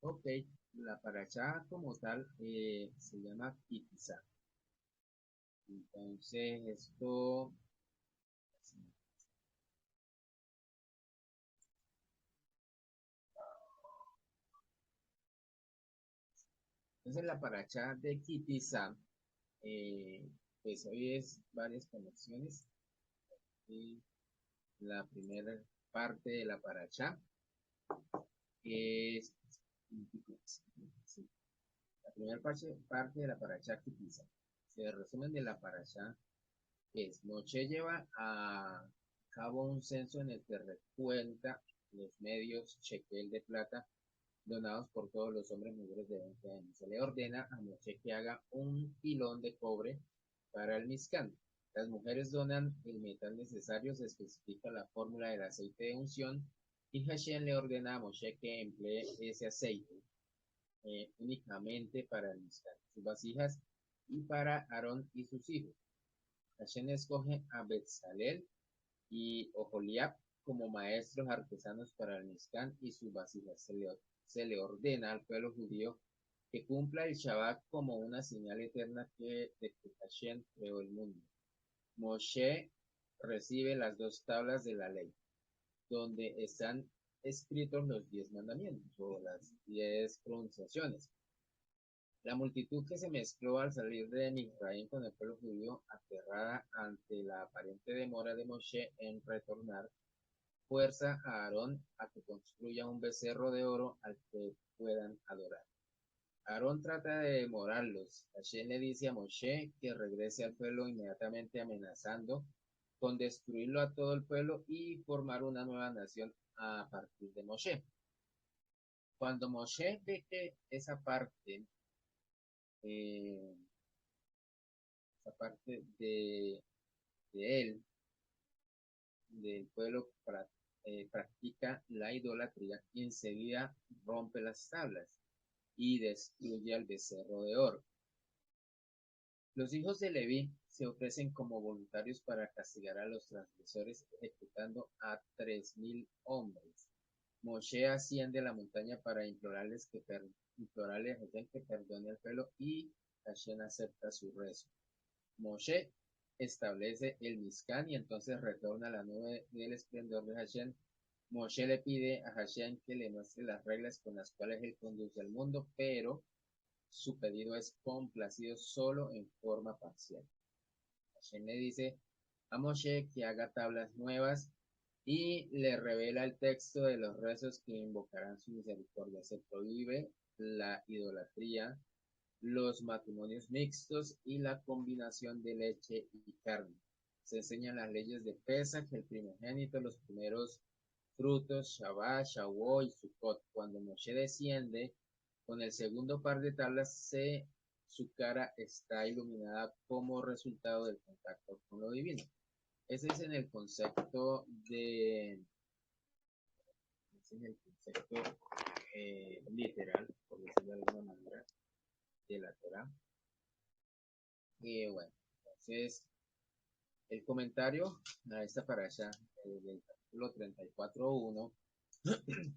Ok, la parachá como tal se llama Kitizá. Entonces, la parachá de Kitizá, eh, pues hoy es varias conexiones. Y la primera parte de la parachá es, sí, la primera parte de la parachá Kitizá. Se resumen de la parachá es, Moshe lleva a cabo un censo en el que recuenta los medios shekel de plata donados por todos los hombres mayores de 20 años. Se le ordena a Moshe que haga un pilón de cobre para el Mizcán. Las mujeres donan el metal necesario, se especifica la fórmula del aceite de unción y Hashem le ordena a Moshe que emplee ese aceite únicamente para el Mizcán, sus vasijas y para Aarón y sus hijos. Hashem escoge a Betzalel y Oholiab como maestros artesanos para el Mizcán y sus vasijas. Se le ordena al pueblo judío que cumpla el Shabbat como una señal eterna de que Hashem creó el mundo. Moshe recibe las dos tablas de la ley, donde están escritos los 10 mandamientos o las 10 pronunciaciones. La multitud que se mezcló al salir de Misraim con el pueblo judío, aterrada ante la aparente demora de Moshe en retornar, fuerza a Aarón a que construya un becerro de oro al que puedan adorar. Aarón trata de demorarlos. Hashem le dice a Moshe que regrese al pueblo inmediatamente, amenazando con destruirlo a todo el pueblo y formar una nueva nación a partir de Moshe. Cuando Moshe ve que eh, esa parte de él, del pueblo, practica la idolatría, enseguida rompe las tablas y destruye al becerro de oro. Los hijos de Leví se ofrecen como voluntarios para castigar a los transgresores, ejecutando a 3.000 hombres. Moshe asciende a la montaña para implorarle a Hashem que perdone al pueblo y Hashem acepta su rezo. Moshe establece el Mizcán y entonces retorna a la nube del esplendor de Hashem. Moshe le pide a Hashem que le muestre las reglas con las cuales él conduce al mundo, pero su pedido es complacido solo en forma parcial. Hashem le dice a Moshe que haga tablas nuevas y le revela el texto de los rezos que invocarán su misericordia. Se prohíbe la idolatría, los matrimonios mixtos y la combinación de leche y carne. Se enseñan las leyes de Pesach, el primogénito, los primeros frutos, Shabbat, Shavuot y Sukkot. Cuando Moshe desciende con el segundo par de tablas, su cara está iluminada como resultado del contacto con lo divino. Ese es en el concepto literal, por decirlo de alguna manera, de la Torah. Y bueno, entonces el comentario a esta parasha del capítulo 34:1,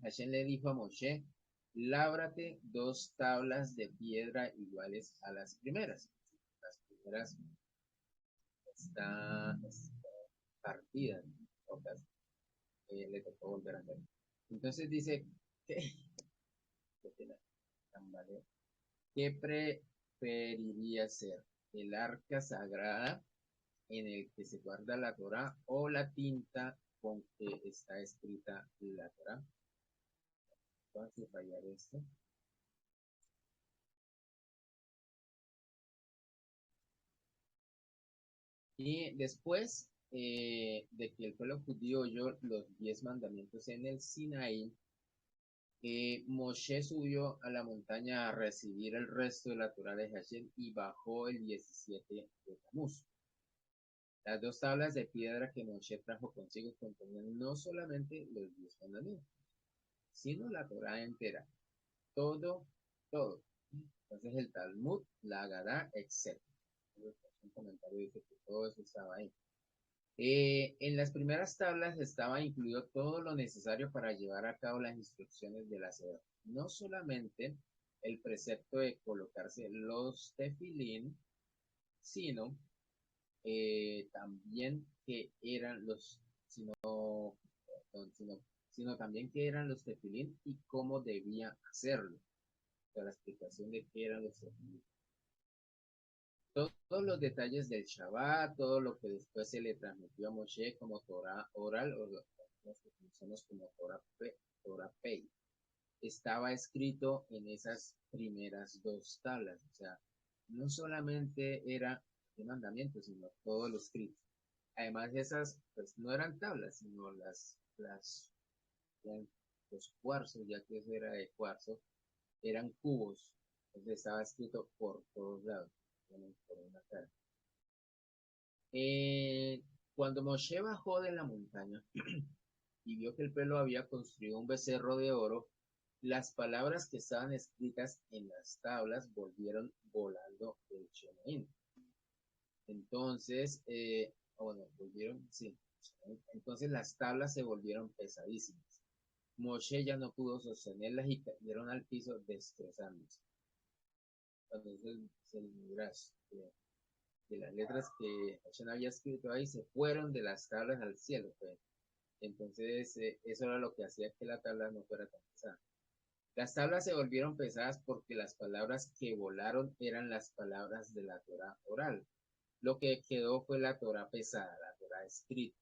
Hashem le dijo a Moshe, lábrate 2 tablas de piedra iguales a las primeras. Las primeras están partidas, otras le tocó volver a hacer. Entonces dice, ¿qué? ¿Qué preferiría ser? ¿El arca sagrada en el que se guarda la Torah o la tinta con que está escrita la Torah? Vamos a subrayar esto. Y después de que el pueblo judío oyó los 10 mandamientos en el Sinaí, Moshe subió a la montaña a recibir el resto de la Torah de Hashem y bajó el 17 de Tamuz. Las 2 tablas de piedra que Moshe trajo consigo contenían no solamente los 10 mandamientos, sino la Torah entera, todo, todo. Entonces el Talmud, la Agadá, etc. Un comentario dice que todo eso estaba ahí. En las primeras tablas estaba incluido todo lo necesario para llevar a cabo las instrucciones del hacedor. No solamente el precepto de colocarse los tefilín, sino también que eran los, sino, sino también que eran los tefilín y cómo debía hacerlo. O sea, la explicación de qué eran los tefilín. Todos los detalles del Shabbat, todo lo que después se le transmitió a Moshe como Torah oral, o lo que conocemos como Torah Pei, estaba escrito en esas primeras dos tablas. O sea, no solamente era el mandamiento, sino todo lo escrito. Además, esas pues no eran tablas, sino los cuarzos, ya que eso era de cuarzo, eran cubos. Entonces estaba escrito por todos lados, por una cara. Eh, Cuando Moshe bajó de la montaña y vio que el pueblo había construido un becerro de oro, las palabras que estaban escritas en las tablas volvieron volando del Shenaín. Entonces, bueno, volvieron, sí. Entonces las tablas se volvieron pesadísimas. Moshe ya no pudo sostenerlas y cayeron al piso destrozándose. Entonces el midrash de las letras que Hashem había escrito ahí se fueron de las tablas al cielo. Pues. Entonces eso era lo que hacía que la tabla no fuera tan pesada. Las tablas se volvieron pesadas porque las palabras que volaron eran las palabras de la Torah oral. Lo que quedó fue la Torah pesada, la Torah escrita.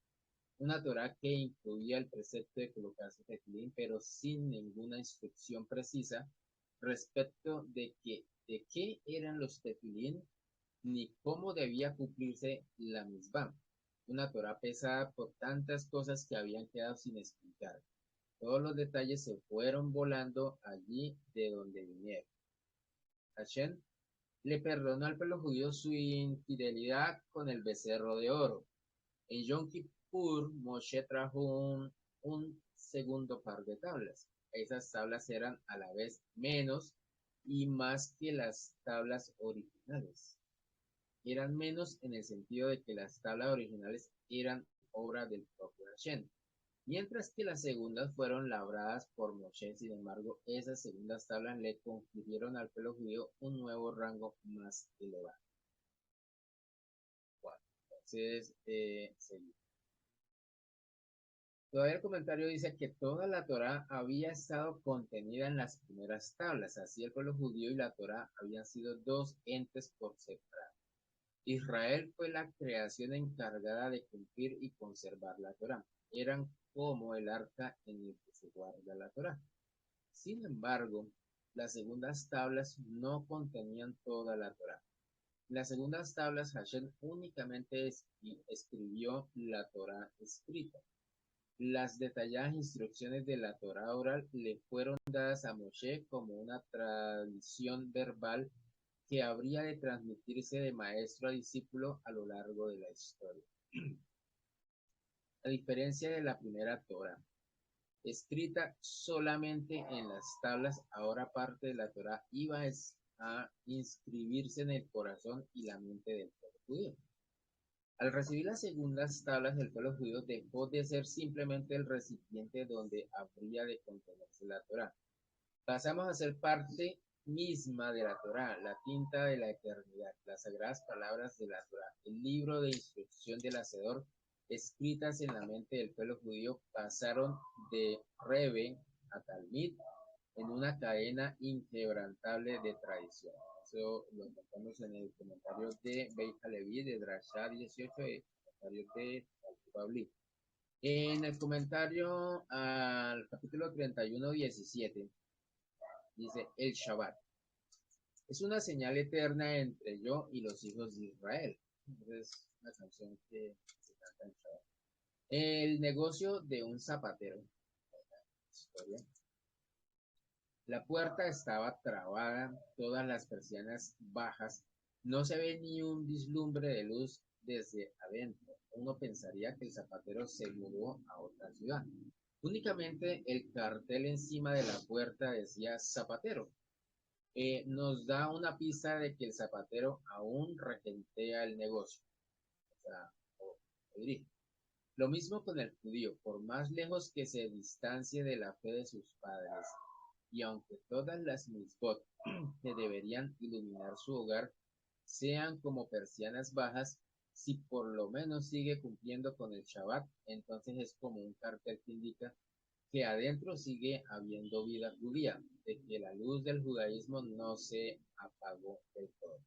Una Torah que incluía el precepto de colocarse tefilín, pero sin ninguna instrucción precisa respecto de qué eran los tefilín ni cómo debía cumplirse la misma. Una Torah pesada por tantas cosas que habían quedado sin explicar. Todos los detalles se fueron volando allí de donde vinieron. Hashem le perdonó al pueblo judío su infidelidad con el becerro de oro. En Yom Kippur, Moshe trajo un segundo par de tablas. Esas tablas eran a la vez menos y más que las tablas originales. Eran menos en el sentido de que las tablas originales eran obra del propio Hashem, mientras que las segundas fueron labradas por Moshe. Sin embargo, esas segundas tablas le confirieron al pueblo judío un nuevo rango más elevado. Bueno, entonces, seguimos. Todavía el comentario dice que toda la Torá había estado contenida en las primeras tablas. Así el pueblo judío y la Torá habían sido dos entes por separado. Israel fue la creación encargada de cumplir y conservar la Torá. Eran como el arca en el que se guarda la Torá. Sin embargo, las segundas tablas no contenían toda la Torá. En las segundas tablas, Hashem únicamente escribió la Torá escrita. Las detalladas instrucciones de la Torá oral le fueron dadas a Moshe como una tradición verbal que habría de transmitirse de maestro a discípulo a lo largo de la historia. A diferencia de la primera Torá, escrita solamente en las tablas, ahora parte de la Torá iba a inscribirse en el corazón y la mente del pueblo judío. Al recibir las segundas tablas, del pueblo judío dejó de ser simplemente el recipiente donde habría de contenerse la Torá. Pasamos a ser parte misma de la Torá, la tinta de la eternidad, las sagradas palabras de la Torá, el libro de instrucción del Hacedor, escritas en la mente del pueblo judío, pasaron de Rebe a Talmid en una cadena inquebrantable de tradición. Eso lo encontramos en el comentario de Beit Halevi de Drashá 18 y comentario de Pabli. En el comentario al capítulo 31:17 dice el Shabbat. Es una señal eterna entre yo y los hijos de Israel. Es una canción que se canta en Shabbat. El negocio de un zapatero. Historia. La puerta estaba trabada, todas las persianas bajas, no se ve ni un vislumbre de luz desde adentro. Uno pensaría que el zapatero se mudó a otra ciudad. Únicamente el cartel encima de la puerta decía zapatero. Nos da una pista de que el zapatero aún regentea el negocio, o sea, o dirige. Lo mismo con el judío, por más lejos que se distancie de la fe de sus padres, y aunque todas las mitzvot que deberían iluminar su hogar sean como persianas bajas, si por lo menos sigue cumpliendo con el Shabbat, entonces es como un cartel que indica que adentro sigue habiendo vida judía, de que la luz del judaísmo no se apagó del todo.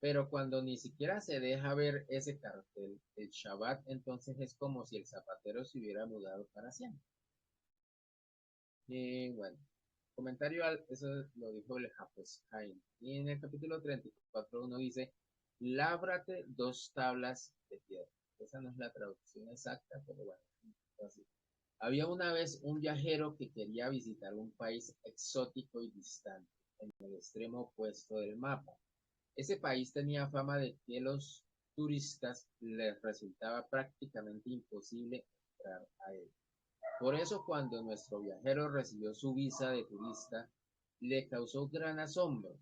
Pero cuando ni siquiera se deja ver ese cartel, el Shabbat, entonces es como si el zapatero se hubiera mudado para siempre. Y bueno, comentario eso lo dijo el Hafez Haim. Y en el capítulo 34 uno dice, lábrate dos tablas de piedra. Esa no es la traducción exacta, pero bueno, así. Había una vez un viajero que quería visitar un país exótico y distante, en el extremo opuesto del mapa. Ese país tenía fama de que los turistas les resultaba prácticamente imposible entrar a él. Por eso cuando nuestro viajero recibió su visa de turista, le causó gran asombro.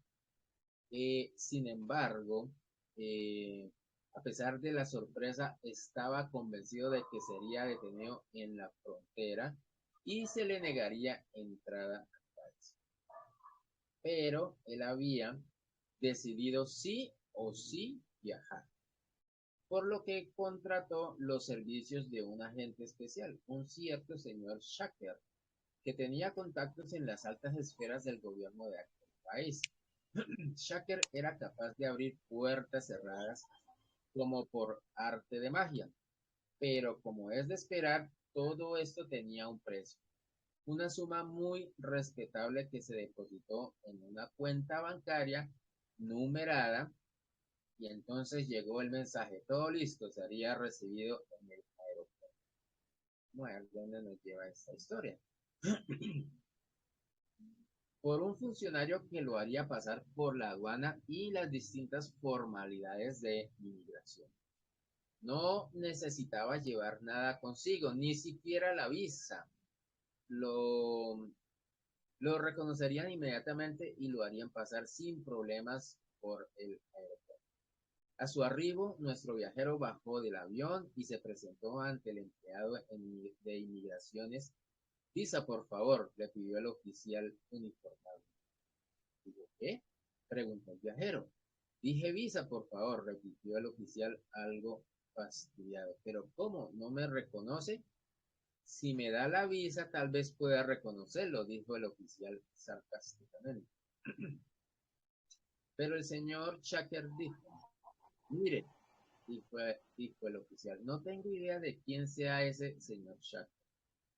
Sin embargo, eh, a pesar de la sorpresa, estaba convencido de que sería detenido en la frontera y se le negaría entrada al país. Pero él había decidido sí o sí viajar, por lo que contrató los servicios de un agente especial, un cierto señor Shaker, que tenía contactos en las altas esferas del gobierno de aquel país. Shaker era capaz de abrir puertas cerradas como por arte de magia, pero como es de esperar, todo esto tenía un precio, una suma muy respetable que se depositó en una cuenta bancaria numerada y entonces llegó el mensaje, todo listo, sería recibido en el aeropuerto. Bueno, ¿dónde nos lleva esta historia? Por un funcionario que lo haría pasar por la aduana y las distintas formalidades de inmigración. No necesitaba llevar nada consigo, ni siquiera la visa. Lo, lo reconocerían inmediatamente y lo harían pasar sin problemas por el aeropuerto. A su arribo, nuestro viajero bajó del avión y se presentó ante el empleado de inmigraciones. Visa, por favor, le pidió el oficial uniformado. Digo, ¿qué? Preguntó el viajero. Dije visa, por favor, repitió el oficial algo fastidiado. Pero ¿cómo? ¿No me reconoce? Si me da la visa, tal vez pueda reconocerlo, dijo el oficial sarcásticamente. Pero el señor Shaker dijo, mire, dijo el oficial, no tengo idea de quién sea ese señor Shaker,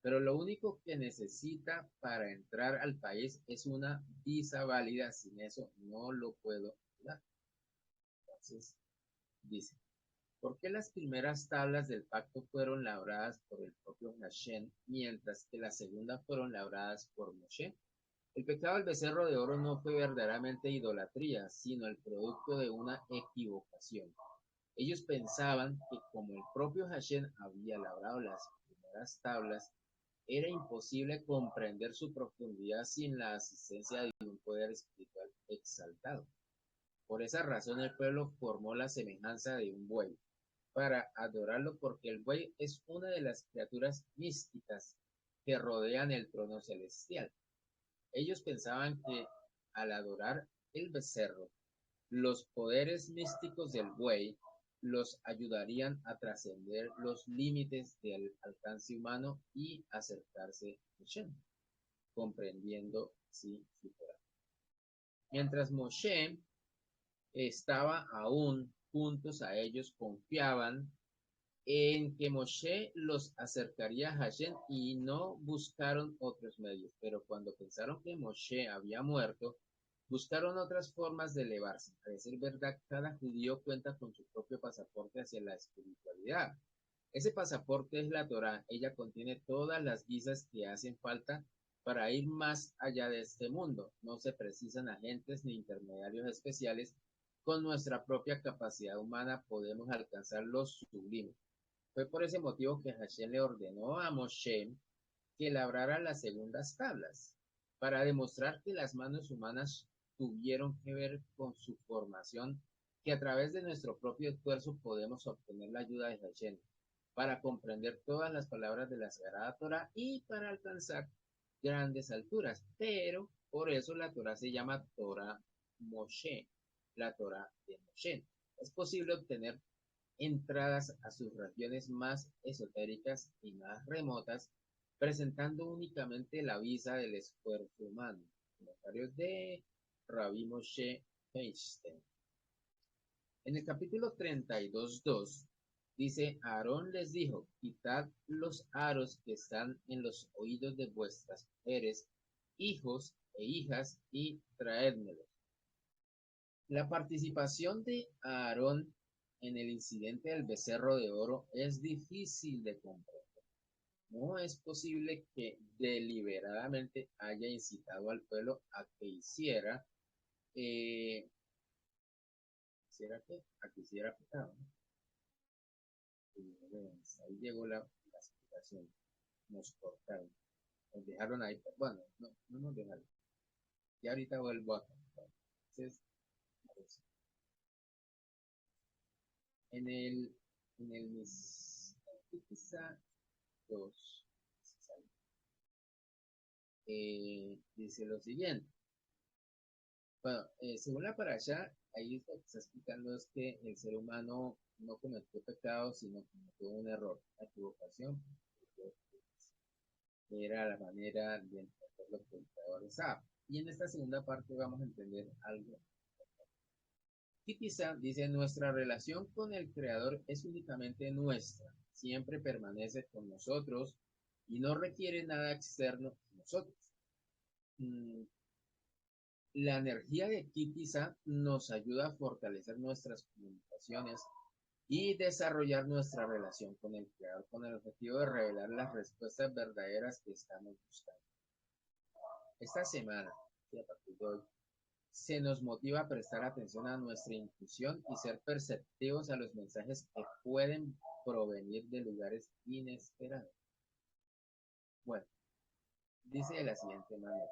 pero lo único que necesita para entrar al país es una visa válida, sin eso no lo puedo ayudar. Entonces, dice, ¿por qué las primeras tablas del pacto fueron labradas por el propio Hashem, mientras que las segundas fueron labradas por Moshe? El pecado del becerro de oro no fue verdaderamente idolatría, sino el producto de una equivocación. Ellos pensaban que como el propio Hashem había labrado las primeras tablas, era imposible comprender su profundidad sin la asistencia de un poder espiritual exaltado. Por esa razón el pueblo formó la semejanza de un buey, para adorarlo porque el buey es una de las criaturas místicas que rodean el trono celestial. Ellos pensaban que al adorar el becerro, los poderes místicos del buey los ayudarían a trascender los límites del alcance humano y acercarse a Hashem, comprendiendo así su poder. Mientras Moshe estaba aún juntos a ellos, confiaban en que Moshe los acercaría a Hashem y no buscaron otros medios. Pero cuando pensaron que Moshe había muerto, buscaron otras formas de elevarse. A decir verdad, cada judío cuenta con su propio pasaporte hacia la espiritualidad. Ese pasaporte es la Torá. Ella contiene todas las guías que hacen falta para ir más allá de este mundo. No se precisan agentes ni intermediarios especiales. Con nuestra propia capacidad humana podemos alcanzar lo sublime. Fue por ese motivo que Hashem le ordenó a Moshe que labrara las segundas tablas, para demostrar que las manos humanas tuvieron que ver con su formación, que a través de nuestro propio esfuerzo podemos obtener la ayuda de Hashem para comprender todas las palabras de la Sagrada Torá y para alcanzar grandes alturas. Pero por eso la Torá se llama Torá Moshe, la Torá de Moshe. Es posible obtener entradas a sus regiones más esotéricas y más remotas, presentando únicamente la visa del esfuerzo humano. Comentarios de Rabbi Moshe Feinstein. En el capítulo 32.2 dice, Aarón les dijo, quitad los aros que están en los oídos de vuestras mujeres, hijos e hijas, y traédmelos. La participación de Aarón en el incidente del becerro de oro es difícil de comprender. No es posible que deliberadamente haya incitado al pueblo a que hiciera, a que hiciera pecado, ¿no? Ahí llegó la explicación. Nos cortaron. Nos dejaron ahí. Bueno, no nos dejaron. Y ahorita vuelvo a contar. Entonces, en el, en el quizá 2, dice lo siguiente. Bueno, según la parasha, ahí lo que está explicando es que el ser humano no cometió pecado, sino cometió un error, una equivocación. Era la manera de entender lo que el creador estaba. Y en esta segunda parte vamos a entender algo. Y quizá dice, nuestra relación con el creador es únicamente nuestra, siempre permanece con nosotros y no requiere nada externo de nosotros. La energía de Kitisa nos ayuda a fortalecer nuestras comunicaciones y desarrollar nuestra relación con el Creador con el objetivo de revelar las respuestas verdaderas que estamos buscando. Esta semana, y a partir de hoy, se nos motiva a prestar atención a nuestra intuición y ser perceptivos a los mensajes que pueden provenir de lugares inesperados. Bueno, dice de la siguiente manera.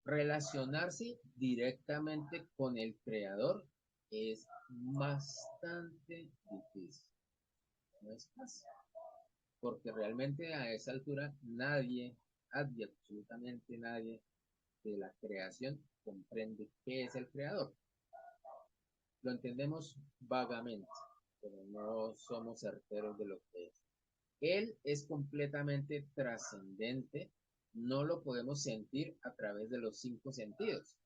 Relacionarse directamente con el creador es bastante difícil. No es fácil. Porque realmente a esa altura nadie, absolutamente nadie de la creación comprende qué es el creador. Lo entendemos vagamente, pero no somos certeros de lo que es. Él es completamente trascendente, no lo podemos sentir a través de los 5 sentidos.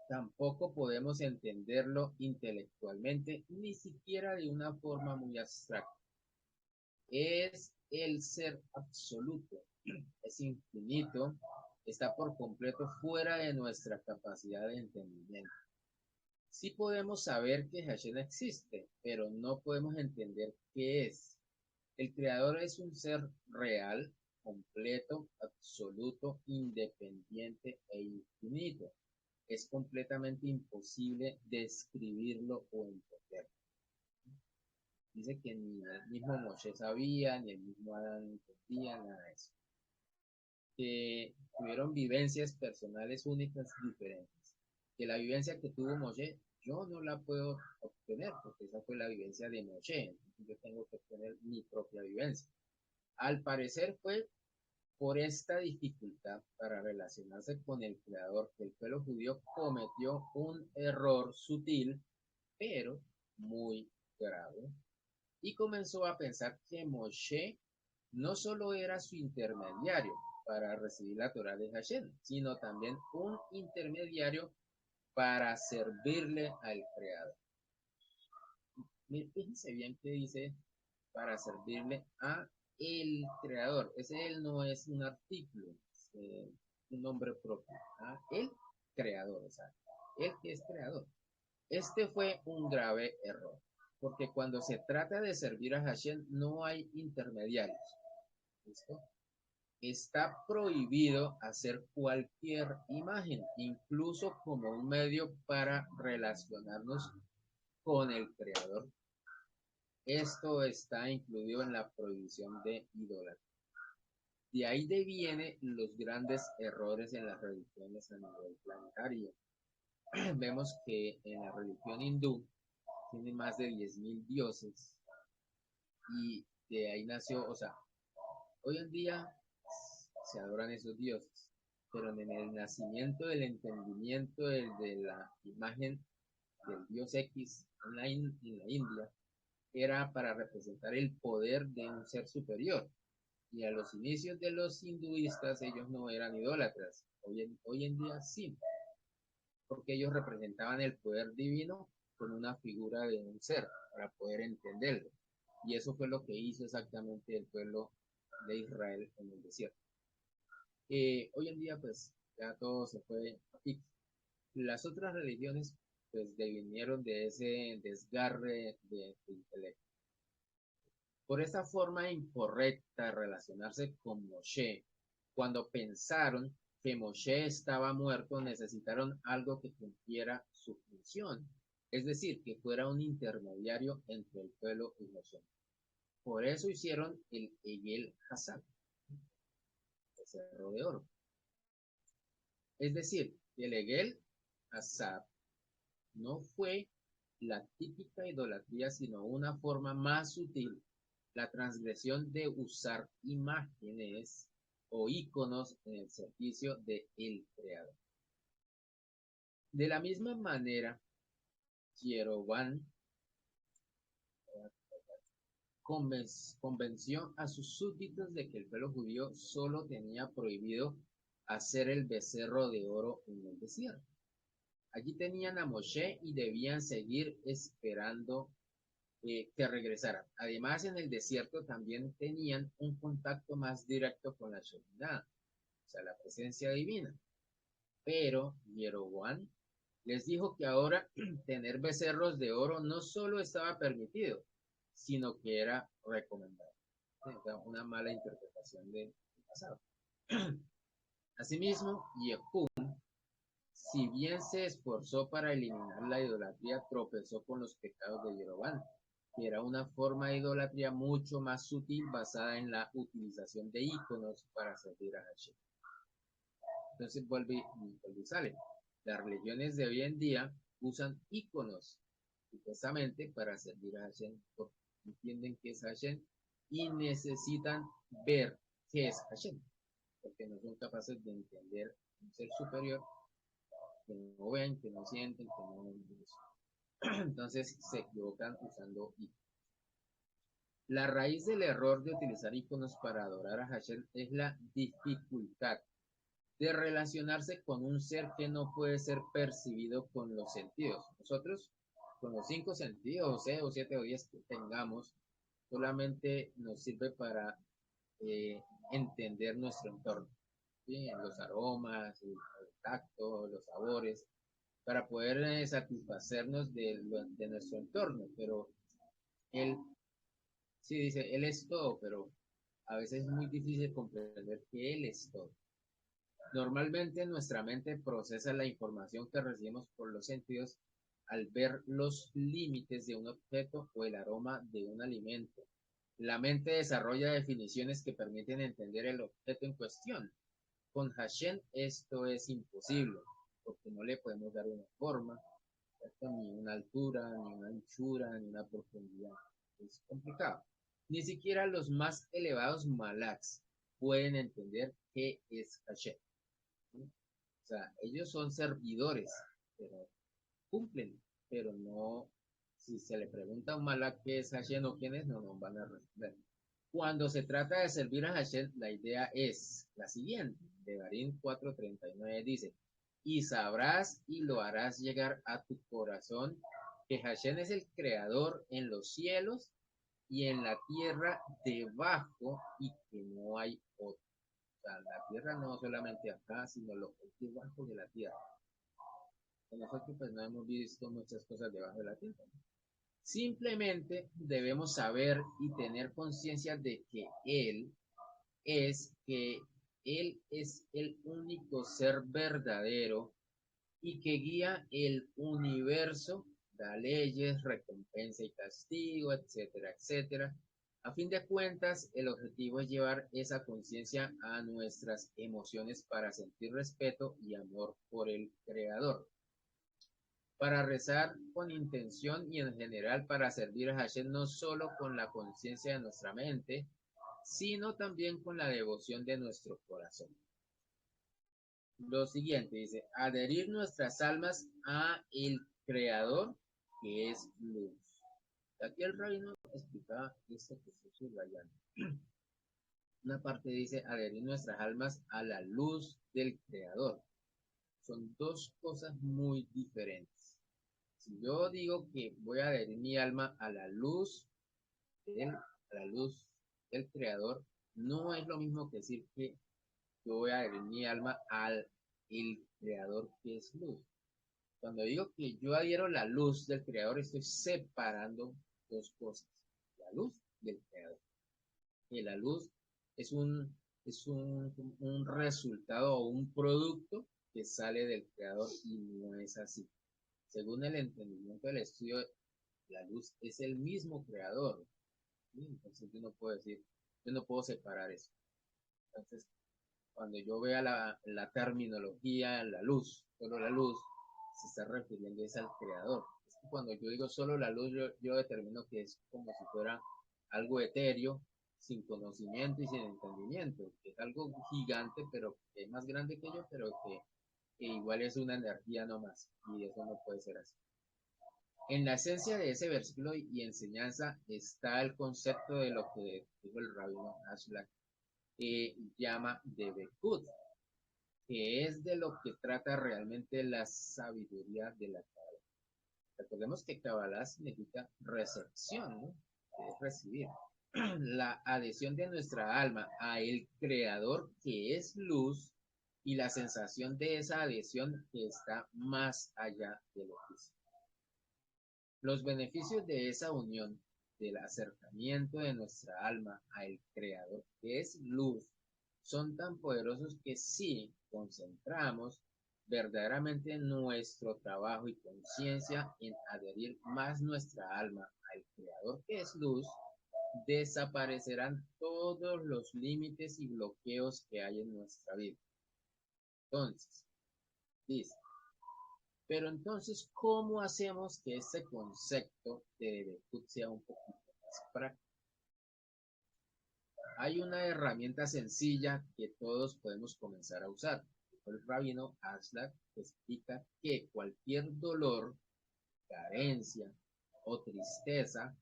Tampoco podemos entenderlo intelectualmente, ni siquiera de una forma muy abstracta. Es el ser absoluto, es infinito, está por completo fuera de nuestra capacidad de entendimiento. Sí podemos saber que Hashem existe, pero no podemos entender qué es. El creador es un ser real, completo, absoluto, independiente e infinito. Es completamente imposible describirlo o entenderlo. Dice que ni el mismo Moshe sabía, ni el mismo Adán entendía, nada de eso. Que tuvieron vivencias personales únicas diferentes. Que la vivencia que tuvo Moshe, yo no la puedo obtener, porque esa fue la vivencia de Moshe. Yo tengo que obtener mi propia vivencia. Al parecer fue por esta dificultad para relacionarse con el Creador que el pueblo judío cometió un error sutil, pero muy grave, y comenzó a pensar que Moshe no solo era su intermediario para recibir la Torah de Hashem, sino también un intermediario para servirle al Creador. Fíjense bien que dice para servirle a el Creador. Ese él no es un artículo, es un nombre propio. El Creador, o sea, él que es creador. Este fue un grave error, porque cuando se trata de servir a Hashem no hay intermediarios. ¿Listo? Está prohibido hacer cualquier imagen, incluso como un medio para relacionarnos con el Creador. Esto está incluido en la prohibición de idolatría. De ahí devienen los grandes errores en las religiones a nivel planetario. Vemos que en la religión hindú tiene más de 10.000 dioses y de ahí nació, o sea, hoy en día se adoran esos dioses, pero en el nacimiento del entendimiento de la imagen del dios X en la India, era para representar el poder de un ser superior. Y a los inicios de los hinduistas ellos no eran idólatras, hoy en día sí, porque ellos representaban el poder divino con una figura de un ser para poder entenderlo. Y eso fue lo que hizo exactamente el pueblo de Israel en el desierto. Hoy en día pues ya todo se fue. Y las otras religiones pues devinieron de ese desgarre de intelecto. Por esa forma incorrecta de relacionarse con Moshe, cuando pensaron que Moshe estaba muerto, necesitaron algo que cumpliera su función, es decir, que fuera un intermediario entre el pueblo y Moshe. Por eso hicieron el Egel Hazak, el cerro de oro. Es decir, el Egel Hazak no fue la típica idolatría, sino una forma más sutil, la transgresión de usar imágenes o iconos en el servicio del creador. De la misma manera, Jeroboam convenció a sus súbditos de que el pueblo judío solo tenía prohibido hacer el becerro de oro en el desierto. Allí tenían a Moshe y debían seguir esperando que regresara. Además, en el desierto también tenían un contacto más directo con la Shekinah, o sea, la presencia divina. Pero Jeroboam les dijo que ahora tener becerros de oro no solo estaba permitido, sino que era recomendado. Una mala interpretación del pasado. Asimismo, Jehú, si bien se esforzó para eliminar la idolatría, tropezó con los pecados de Jeroboam, que era una forma de idolatría mucho más sutil basada en la utilización de íconos para servir a Hashem. Entonces vuelve y sale. Las religiones de hoy en día usan íconos supuestamente para servir a Hashem, porque entienden que es Hashem y necesitan ver qué es Hashem, porque no son capaces de entender un ser superior que no ven, que no sienten, que no ven. Entonces se equivocan usando íconos. La raíz del error de utilizar íconos para adorar a Hashem es la dificultad de relacionarse con un ser que no puede ser percibido con los sentidos. Nosotros, con los 5 sentidos, 6 o 7 o 10 que tengamos, solamente nos sirve para entender nuestro entorno, ¿sí? Los aromas, el tacto, los sabores, para poder satisfacernos de nuestro entorno. Pero él, sí dice, él es todo, pero a veces es muy difícil comprender que él es todo. Normalmente nuestra mente procesa la información que recibimos por los sentidos al ver los límites de un objeto o el aroma de un alimento. La mente desarrolla definiciones que permiten entender el objeto en cuestión. Con Hashem esto es imposible, porque no le podemos dar una forma, ni una altura, ni una anchura, ni una profundidad. Es complicado. Ni siquiera los más elevados malaks pueden entender qué es Hashem. O sea, ellos son servidores, pero cumplen, pero no, si se le pregunta a un malak qué es Hashem o quién es, no nos van a responder. Cuando se trata de servir a Hashem, la idea es la siguiente. Devarim 4:39 dice, y sabrás y lo harás llegar a tu corazón que Hashem es el creador en los cielos y en la tierra debajo y que no hay otro. O sea, la tierra no solamente acá, sino lo que es debajo de la tierra. Nosotros pues no hemos visto muchas cosas debajo de la tierra. Simplemente debemos saber y tener conciencia de que Él es el único ser verdadero y que guía el universo, da leyes, recompensa y castigo, etcétera, etcétera. A fin de cuentas, el objetivo es llevar esa conciencia a nuestras emociones para sentir respeto y amor por el Creador. para rezar con intención y en general para servir a Hashem no solo con la conciencia de nuestra mente, sino también con la devoción de nuestro corazón. Lo siguiente dice, adherir nuestras almas a el Creador, que es luz. Aquí el rabino explicaba esto que estoy subrayando. Una parte dice, adherir nuestras almas a la luz del Creador. Son dos cosas muy diferentes. Si yo digo que voy a adherir mi alma a la luz del Creador, no es lo mismo que decir que yo voy a adherir mi alma al el Creador que es luz. Cuando digo que yo adhiero la luz del Creador, estoy separando dos cosas. La luz del Creador. Y la luz es un resultado o un producto que sale del Creador y no es así. Según el entendimiento del estudio, la luz es el mismo Creador. ¿Sí? Entonces yo no puedo separar eso. Entonces, cuando yo vea la terminología, la luz, solo la luz, se está refiriendo es al Creador. Es que cuando yo digo solo la luz, yo determino que es como si fuera algo etéreo, sin conocimiento y sin entendimiento, que es algo gigante, pero que es más grande que yo, pero que igual es una energía nomás, y eso no puede ser así. En la esencia de ese versículo y enseñanza está el concepto de lo que dijo el rabino Ashlag, que llama de Bekut, que es de lo que trata realmente la sabiduría de la Kabbalah. Recordemos que Kabbalah significa recepción, ¿no? Es recibir. La adhesión de nuestra alma a el Creador, que es luz, y la sensación de esa adhesión que está más allá de lo físico. Los beneficios de esa unión, del acercamiento de nuestra alma al Creador, que es luz, son tan poderosos que si concentramos verdaderamente nuestro trabajo y conciencia en adherir más nuestra alma al Creador, que es luz, desaparecerán todos los límites y bloqueos que hay en nuestra vida. Entonces, dice, pero entonces, ¿cómo hacemos que este concepto de Debekut sea un poquito más práctico? Hay una herramienta sencilla que todos podemos comenzar a usar. El rabino Ashlag explica que cualquier dolor, carencia o tristeza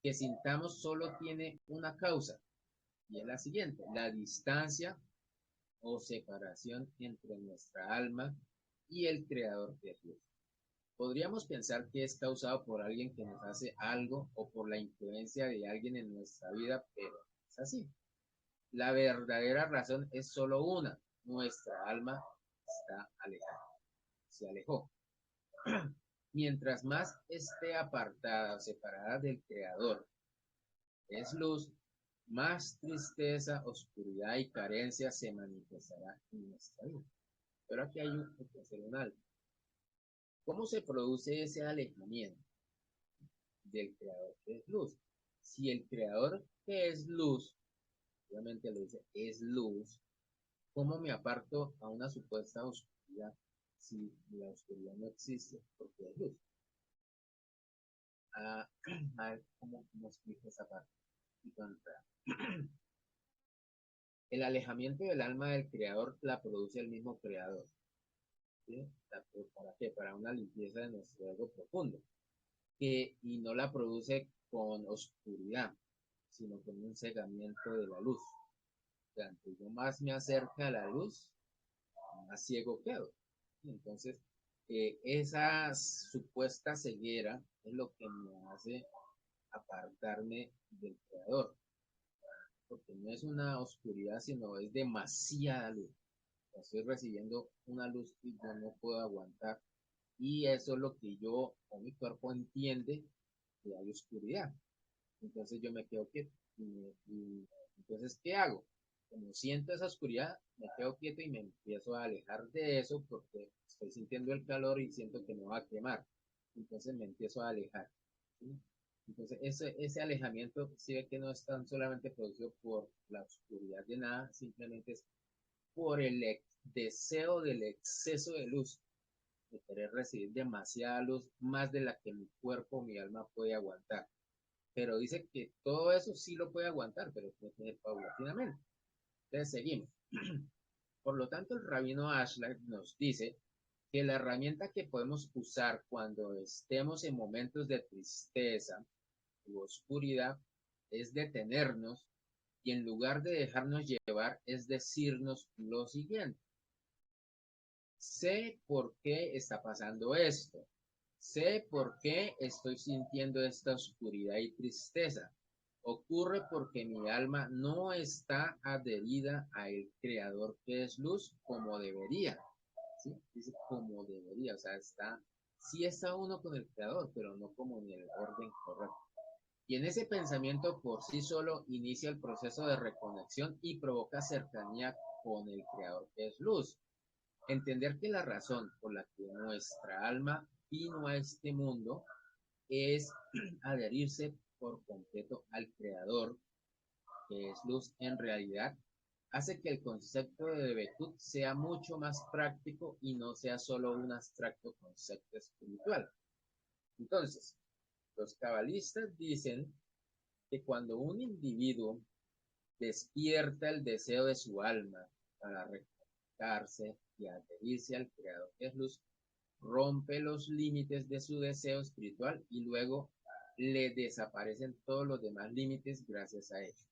que sintamos solo tiene una causa, y es la siguiente: la distancia o separación entre nuestra alma y el creador de Dios. Podríamos pensar que es causado por alguien que nos hace algo o por la influencia de alguien en nuestra vida, pero no es así. La verdadera razón es solo una: nuestra alma está alejada, se alejó. Mientras más esté apartada o separada del Creador, es luz, más tristeza, oscuridad y carencia se manifestará en nuestra vida. Pero aquí hay que hacer un alto. ¿Cómo se produce ese alejamiento del Creador que es luz? Si el Creador que es luz, obviamente lo dice, es luz, ¿cómo me aparto a una supuesta oscuridad si la oscuridad no existe porque es luz? A ver cómo explico esa parte. El alejamiento del alma del Creador la produce el mismo Creador. ¿Sí? ¿Para qué? Para una limpieza de nuestro ego profundo. Y no la produce con oscuridad, sino con un cegamiento de la luz. Cuanto yo más me acerca a la luz, más ciego quedo. Entonces, esa supuesta ceguera es lo que me hace apartarme del Creador, porque no es una oscuridad, sino es demasiada luz. Estoy recibiendo una luz que yo no puedo aguantar, y eso es lo que yo o mi cuerpo entiende que hay oscuridad. Entonces yo me quedo quieto. Entonces, ¿qué hago? Como siento esa oscuridad, me quedo quieto y me empiezo a alejar de eso porque estoy sintiendo el calor y siento que me va a quemar. Entonces me empiezo a alejar. ¿Sí? Entonces ese alejamiento sí ve que no es tan solamente producido por la oscuridad de nada, simplemente es por el deseo del exceso de luz. de querer recibir demasiada luz, más de la que mi cuerpo o mi alma puede aguantar. Pero dice que todo eso sí lo puede aguantar, pero tiene que ser paulatinamente. Entonces seguimos. Por lo tanto, el rabino Ashlag nos dice que la herramienta que podemos usar cuando estemos en momentos de tristeza u oscuridad es detenernos y en lugar de dejarnos llevar es decirnos lo siguiente: sé por qué está pasando esto, sé por qué estoy sintiendo esta oscuridad y tristeza. Ocurre porque mi alma no está adherida a el creador que es luz como debería. ¿Sí? Dice como debería, o sea, sí está uno con el creador, pero no como en el orden correcto. Y en ese pensamiento por sí solo inicia el proceso de reconexión y provoca cercanía con el creador que es luz. Entender que la razón por la que nuestra alma vino a este mundo es adherirse por completo al creador que es luz en realidad hace que el concepto de Debekut sea mucho más práctico y no sea solo un abstracto concepto espiritual. Entonces, los cabalistas dicen que cuando un individuo despierta el deseo de su alma para reconectarse y adherirse al creador que es luz, rompe los límites de su deseo espiritual y luego le desaparecen todos los demás límites gracias a ello.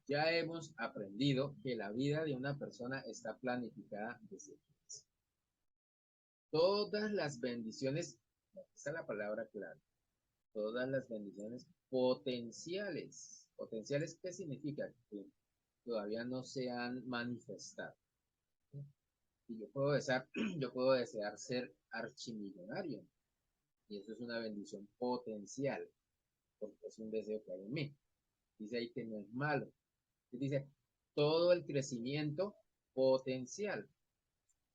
Ya hemos aprendido que la vida de una persona está planificada desde que nace. Todas las bendiciones, esta es la palabra clave, todas las bendiciones potenciales. ¿Potenciales qué significa? Que todavía no se han manifestado. Y yo puedo desear ser archimillonario. Y eso es una bendición potencial, porque es un deseo que hay en mí. Dice ahí que no es malo. Dice, todo el crecimiento potencial.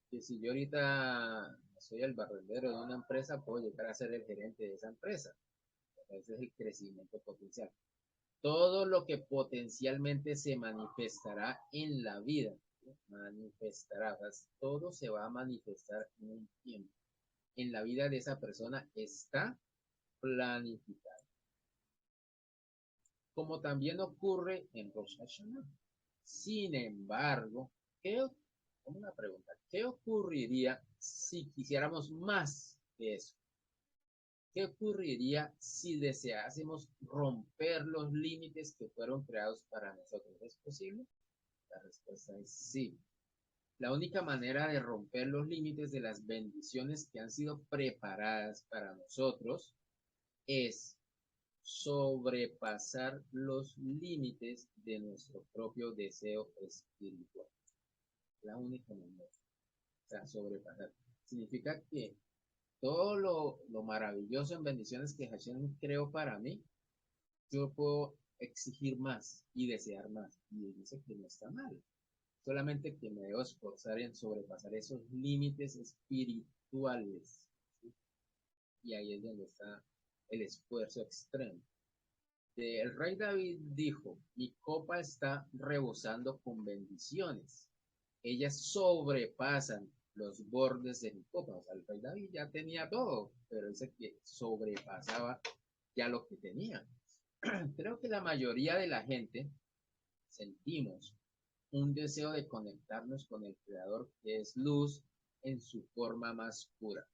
Que si yo ahorita soy el barrendero de una empresa, puedo llegar a ser el gerente de esa empresa. Ese es el crecimiento potencial. Todo lo que potencialmente se manifestará en la vida, ¿sí? Manifestará, o sea, todo se va a manifestar en un tiempo. En la vida de esa persona está planificado. Como también ocurre en Rosh Hashanah. Sin embargo, como una pregunta, ¿qué ocurriría si quisiéramos más que eso? ¿Qué ocurriría si deseásemos romper los límites que fueron creados para nosotros? ¿Es posible? La respuesta es sí. La única manera de romper los límites de las bendiciones que han sido preparadas para nosotros es sobrepasar los límites de nuestro propio deseo espiritual. La única manera. O sea, sobrepasar. Significa que todo lo maravilloso en bendiciones que Hashem creó para mí, yo puedo exigir más y desear más. Y dice que no está mal. Solamente que me debo esforzar en sobrepasar esos límites espirituales. ¿Sí? Y ahí es donde está el esfuerzo extremo. El rey David dijo, mi copa está rebosando con bendiciones. Ellas sobrepasan los bordes de mi copa. O sea, el rey David ya tenía todo, pero dice que sobrepasaba ya lo que tenía. Creo que la mayoría de la gente sentimos un deseo de conectarnos con el Creador que es luz en su forma más pura.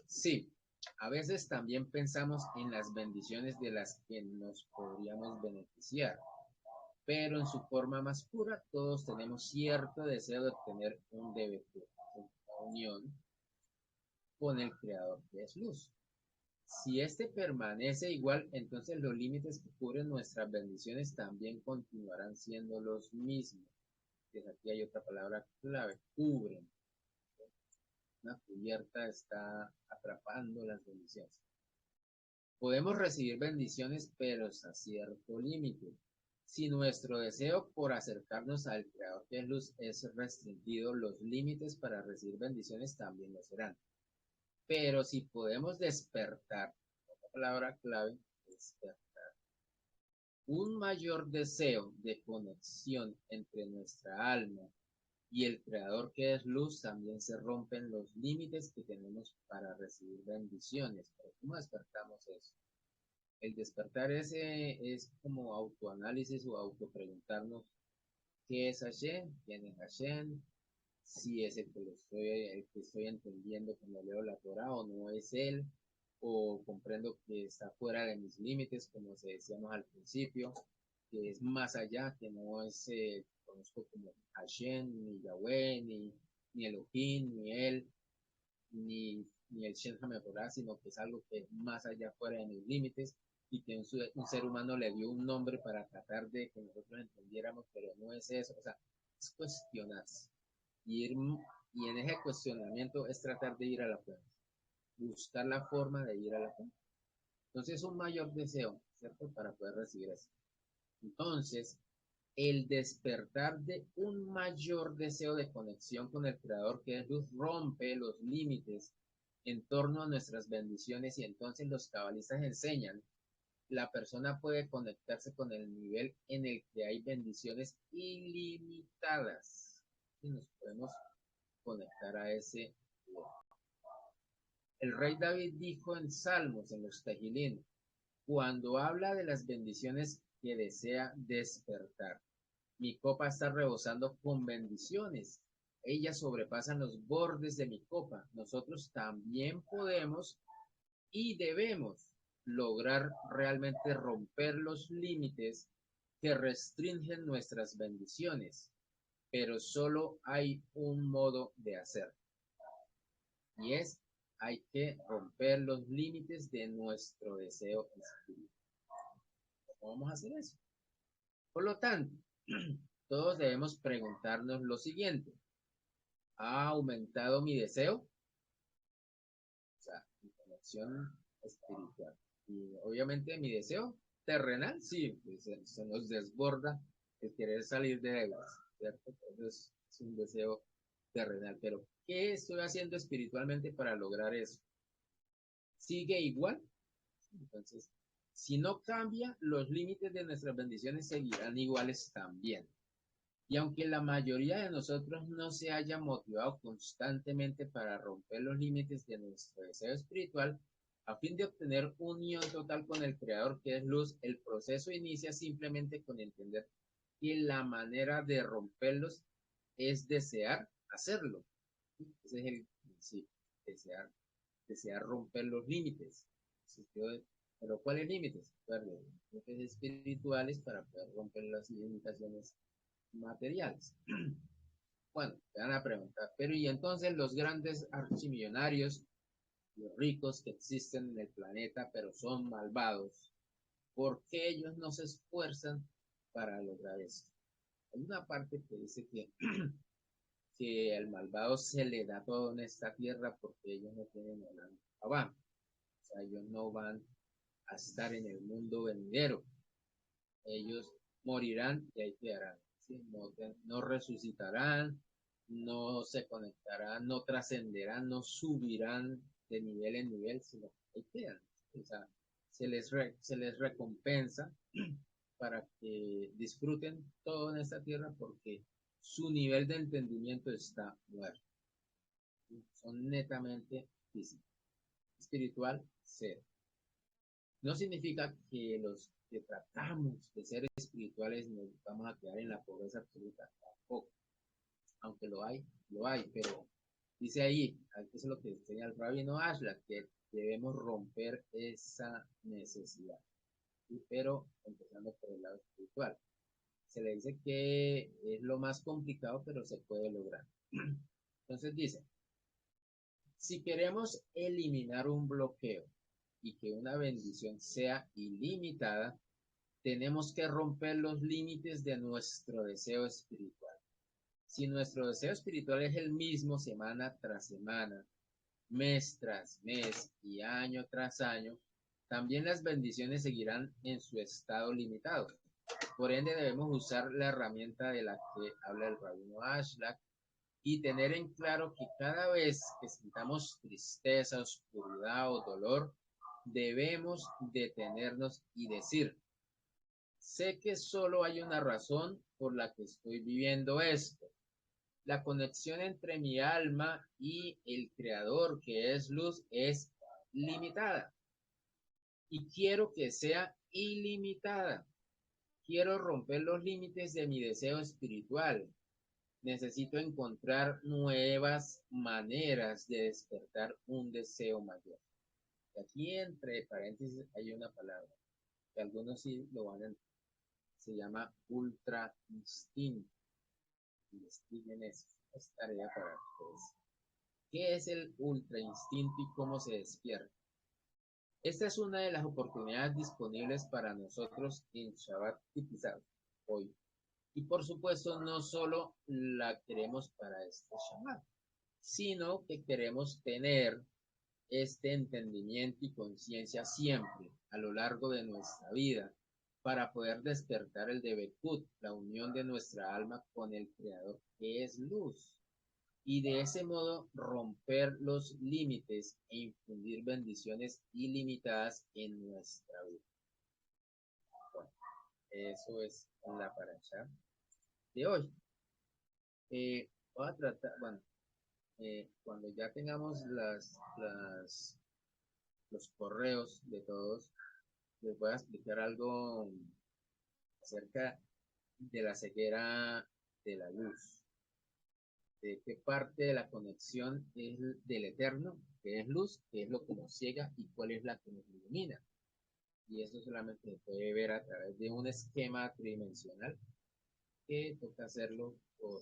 Sí, a veces también pensamos en las bendiciones de las que nos podríamos beneficiar, pero en su forma más pura todos tenemos cierto deseo de obtener un deber, una unión con el Creador que es luz. Si éste permanece igual, entonces los límites que cubren nuestras bendiciones también continuarán siendo los mismos. Pues aquí hay otra palabra clave, cubren. Una cubierta está atrapando las bendiciones. Podemos recibir bendiciones, pero a cierto límite. Si nuestro deseo por acercarnos al Creador que es luz es restringido, los límites para recibir bendiciones también lo serán. Pero si podemos despertar, otra palabra clave, despertar, un mayor deseo de conexión entre nuestra alma y el creador que es luz, también se rompen los límites que tenemos para recibir bendiciones. Pero ¿cómo despertamos eso? El despertar ese es como autoanálisis o autopreguntarnos qué es Hashem, quién es Hashem, si es el que estoy entendiendo cuando leo la Torah o no es él, o comprendo que está fuera de mis límites, como se decíamos al principio, que es más allá, que no es, conozco como Hashem, ni Yahweh, ni Elohim, ni él, ni el Shem HaMevorah, sino que es algo que es más allá, fuera de mis límites, y que un ser humano le dio un nombre para tratar de que nosotros entendiéramos, pero no es eso, o sea, es cuestionarse. Y, ir, y en ese cuestionamiento es tratar de ir a la fuente, buscar la forma de ir a la fuente. Entonces, un mayor deseo, ¿cierto? Para poder recibir eso. Entonces, el despertar de un mayor deseo de conexión con el Creador, que es luz, rompe los límites en torno a nuestras bendiciones y entonces los cabalistas enseñan, la persona puede conectarse con el nivel en el que hay bendiciones ilimitadas y nos podemos conectar a ese nivel. El rey David dijo en Salmos, en los Tejilín, cuando habla de las bendiciones que desea despertar. Mi copa está rebosando con bendiciones. Ellas sobrepasan los bordes de mi copa. Nosotros también podemos y debemos lograr realmente romper los límites que restringen nuestras bendiciones, pero solo hay un modo de hacerlo y es hay que romper los límites de nuestro deseo espiritual. ¿Cómo vamos a hacer eso? Por lo tanto, todos debemos preguntarnos lo siguiente: ¿ha aumentado mi deseo? O sea, mi conexión espiritual. Y obviamente mi deseo terrenal, sí, pues se nos desborda el querer salir de deudas, ¿cierto? Entonces es un deseo terrenal. Pero, ¿qué estoy haciendo espiritualmente para lograr eso? ¿Sigue igual? Entonces, si no cambia, los límites de nuestras bendiciones seguirán iguales también. Y aunque la mayoría de nosotros no se haya motivado constantemente para romper los límites de nuestro deseo espiritual, a fin de obtener unión total con el Creador que es luz, el proceso inicia simplemente con entender que la manera de romperlos es desear hacerlo. Ese es el principio, desear romper los límites. Pero ¿cuáles límites? Bueno, límites espirituales para poder romper las limitaciones materiales. Bueno, te van a preguntar, pero ¿y entonces los grandes archimillonarios, los ricos que existen en el planeta, pero son malvados, por qué ellos no se esfuerzan para lograr eso? Hay una parte que dice que al malvado se le da todo en esta tierra porque ellos no tienen el abajo. O sea, ellos no van a estar en el mundo venidero. Ellos morirán y ahí quedarán. ¿Sí? No resucitarán, no se conectarán, no trascenderán, no subirán de nivel en nivel, sino que ahí quedan. O sea, se les recompensa para que disfruten todo en esta tierra porque su nivel de entendimiento está muerto. Son netamente físicos. Espiritual, cero. No significa que los que tratamos de ser espirituales nos vamos a quedar en la pobreza absoluta, tampoco. Aunque lo hay, pero dice ahí, eso es lo que enseña el rabino Ashla, que debemos romper esa necesidad. Pero empezando por el lado espiritual. Se le dice que es lo más complicado, pero se puede lograr. Entonces dice, si queremos eliminar un bloqueo y que una bendición sea ilimitada, tenemos que romper los límites de nuestro deseo espiritual. Si nuestro deseo espiritual es el mismo semana tras semana, mes tras mes y año tras año, también las bendiciones seguirán en su estado limitado. Por ende, debemos usar la herramienta de la que habla el rabino Ashlag y tener en claro que cada vez que sintamos tristeza, oscuridad o dolor, debemos detenernos y decir, sé que solo hay una razón por la que estoy viviendo esto. La conexión entre mi alma y el creador, que es luz, es limitada. Y quiero que sea ilimitada. Quiero romper los límites de mi deseo espiritual. Necesito encontrar nuevas maneras de despertar un deseo mayor. Aquí entre paréntesis hay una palabra que algunos sí lo van a entender. Se llama ultra instinto. Investiguen eso. Es tarea para ustedes. ¿Qué es el ultra instinto y cómo se despierta? Esta es una de las oportunidades disponibles para nosotros en Shabbat Tipizados hoy. Y por supuesto, no solo la queremos para este Shabbat, sino que queremos tener este entendimiento y conciencia siempre a lo largo de nuestra vida para poder despertar el Debekut, la unión de nuestra alma con el Creador, que es luz, y de ese modo romper los límites e infundir bendiciones ilimitadas en nuestra vida. Bueno, eso es la paracha de hoy. Voy a tratar, bueno, cuando ya tengamos los correos de todos, les voy a explicar algo acerca de la ceguera de la luz, de qué parte de la conexión es del eterno, que es luz, que es lo que nos ciega y cuál es la que nos ilumina. Y eso solamente se puede ver a través de un esquema tridimensional que toca hacerlo por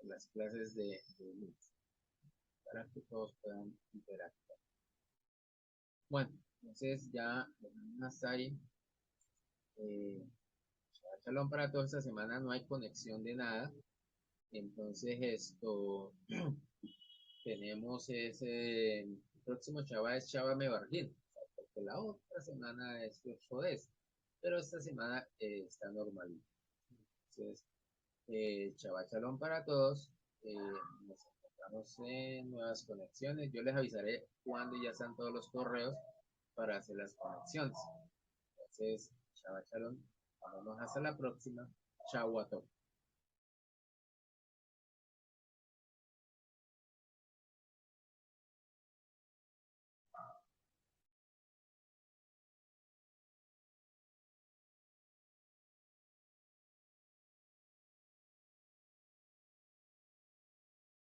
las clases de luz para que todos puedan interactuar. Bueno, entonces ya hasta ahí. Eh, Shalom para toda esta semana, no hay conexión de nada. Entonces esto tenemos ese el próximo Chava es Chava Mebargin, porque la otra semana es Shodes, pero esta semana está normal. Entonces, Chava Shalom para todos. Nos encontramos en nuevas conexiones. Yo les avisaré cuando ya están todos los correos para hacer las conexiones. Entonces, Chava Shalom. Vamos hasta la próxima. Chau a todos.